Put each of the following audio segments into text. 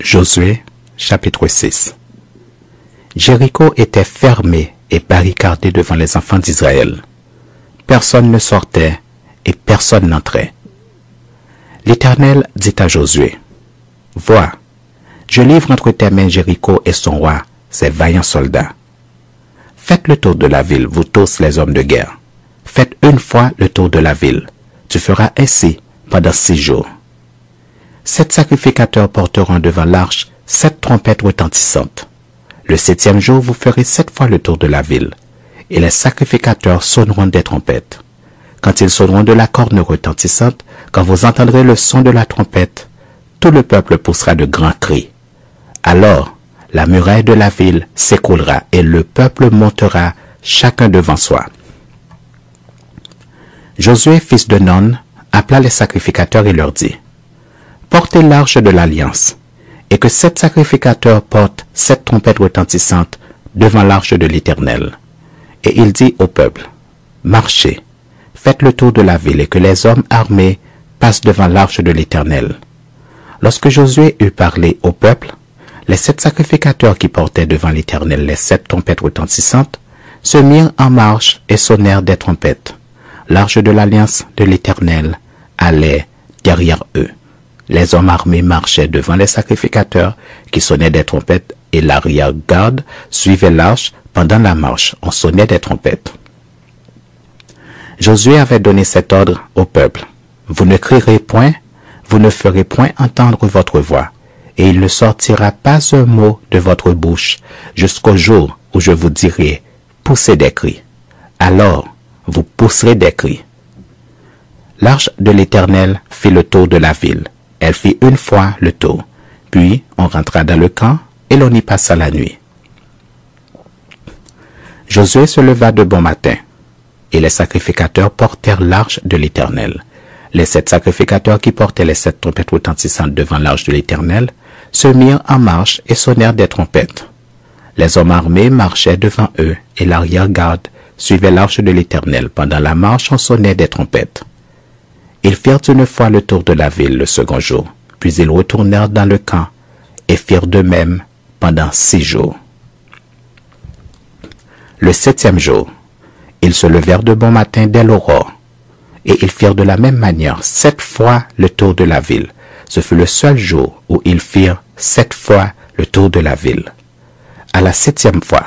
Josué, chapitre 6. Jéricho était fermé et barricadé devant les enfants d'Israël. Personne ne sortait et personne n'entrait. L'Éternel dit à Josué, « Vois, je livre entre tes mains Jéricho et son roi, ses vaillants soldats. Faites le tour de la ville, vous tous les hommes de guerre. Faites une fois le tour de la ville. Tu feras ainsi pendant 6 jours. 7 sacrificateurs porteront devant l'arche 7 trompettes retentissantes. Le 7e jour, vous ferez 7 fois le tour de la ville, et les sacrificateurs sonneront des trompettes. Quand ils sonneront de la corne retentissante, quand vous entendrez le son de la trompette, tout le peuple poussera de grands cris. Alors, la muraille de la ville s'écroulera et le peuple montera chacun devant soi. » Josué, fils de Nun, appela les sacrificateurs et leur dit, « Portez l'arche de l'alliance, et que 7 sacrificateurs portent 7 trompettes retentissantes devant l'arche de l'Éternel. » Et il dit au peuple, « Marchez, faites le tour de la ville, et que les hommes armés passent devant l'arche de l'Éternel. » Lorsque Josué eut parlé au peuple, les 7 sacrificateurs qui portaient devant l'Éternel les 7 trompettes retentissantes se mirent en marche et sonnèrent des trompettes. L'arche de l'alliance de l'Éternel allait derrière eux. Les hommes armés marchaient devant les sacrificateurs qui sonnaient des trompettes et l'arrière-garde suivait l'arche. Pendant la marche, on sonnait des trompettes. Josué avait donné cet ordre au peuple. « Vous ne crierez point, vous ne ferez point entendre votre voix, et il ne sortira pas un mot de votre bouche jusqu'au jour où je vous dirai « poussez des cris ». Alors, vous pousserez des cris. L'arche de l'Éternel fit le tour de la ville. Elle fit une fois le tour. Puis, on rentra dans le camp et l'on y passa la nuit. Josué se leva de bon matin, et les sacrificateurs portèrent l'arche de l'Éternel. Les 7 sacrificateurs qui portaient les 7 trompettes retentissantes devant l'arche de l'Éternel se mirent en marche et sonnèrent des trompettes. Les hommes armés marchaient devant eux, et l'arrière-garde suivait l'arche de l'Éternel. Pendant la marche, on sonnait des trompettes. Ils firent une fois le tour de la ville le second jour, puis ils retournèrent dans le camp et firent de même pendant 6 jours. Le 7e jour, ils se levèrent de bon matin dès l'aurore, et ils firent de la même manière 7 fois le tour de la ville. Ce fut le seul jour où ils firent 7 fois le tour de la ville. À la 7e fois,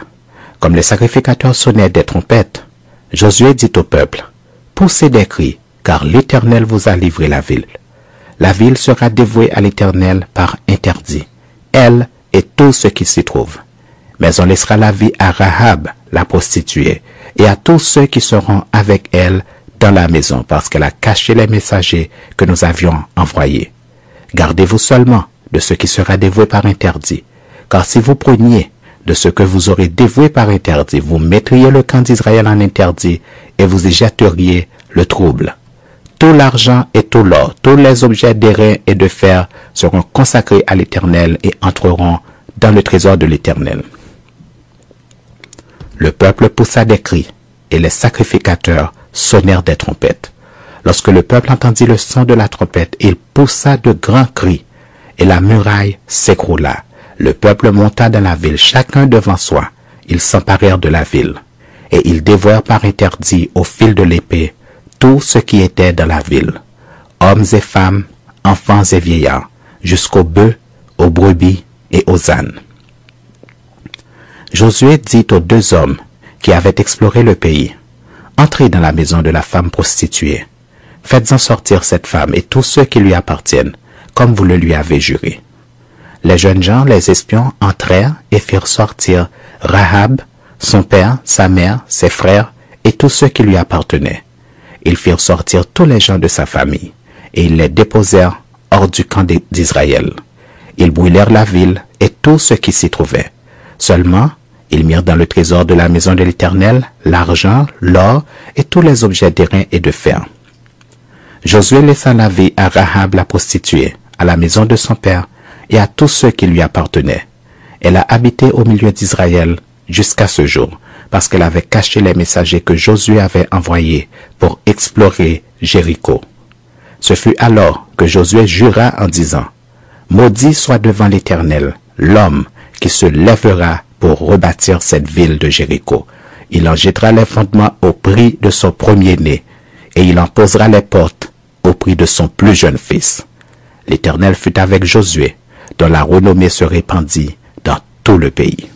comme les sacrificateurs sonnaient des trompettes, Josué dit au peuple, « Poussez des cris, car l'Éternel vous a livré la ville. La ville sera dévouée à l'Éternel par interdit, elle et tout ce qui s'y trouve. Mais on laissera la vie à Rahab, la prostituée, et à tous ceux qui seront avec elle dans la maison, parce qu'elle a caché les messagers que nous avions envoyés. Gardez-vous seulement de ce qui sera dévoué par interdit, car si vous preniez de ce que vous aurez dévoué par interdit, vous mettriez le camp d'Israël en interdit et vous y jetteriez le trouble. Tout l'argent et tout l'or, tous les objets d'airain et de fer seront consacrés à l'Éternel et entreront dans le trésor de l'Éternel. » Le peuple poussa des cris, et les sacrificateurs sonnèrent des trompettes. Lorsque le peuple entendit le son de la trompette, il poussa de grands cris, et la muraille s'écroula. Le peuple monta dans la ville, chacun devant soi. Ils s'emparèrent de la ville, et ils dévorèrent par interdit au fil de l'épée tout ce qui était dans la ville, hommes et femmes, enfants et vieillards, jusqu'aux bœufs, aux brebis et aux ânes. Josué dit aux 2 hommes qui avaient exploré le pays, « Entrez dans la maison de la femme prostituée. Faites-en sortir cette femme et tous ceux qui lui appartiennent, comme vous le lui avez juré. » Les jeunes gens, les espions, entrèrent et firent sortir Rahab, son père, sa mère, ses frères et tous ceux qui lui appartenaient. Ils firent sortir tous les gens de sa famille, et ils les déposèrent hors du camp d'Israël. Ils brûlèrent la ville et tout ce qui s'y trouvait. Seulement, ils mirent dans le trésor de la maison de l'Éternel l'argent, l'or et tous les objets d'airain et de fer. Josué laissa la vie à Rahab la prostituée, à la maison de son père et à tous ceux qui lui appartenaient. Elle a habité au milieu d'Israël jusqu'à ce jour, parce qu'elle avait caché les messagers que Josué avait envoyés pour explorer Jéricho. Ce fut alors que Josué jura en disant, « Maudit soit devant l'Éternel l'homme qui se lèvera pour rebâtir cette ville de Jéricho. Il en jettera les fondements au prix de son premier-né, et il en posera les portes au prix de son plus jeune fils. L'Éternel fut avec Josué, dont la renommée se répandit dans tout le pays.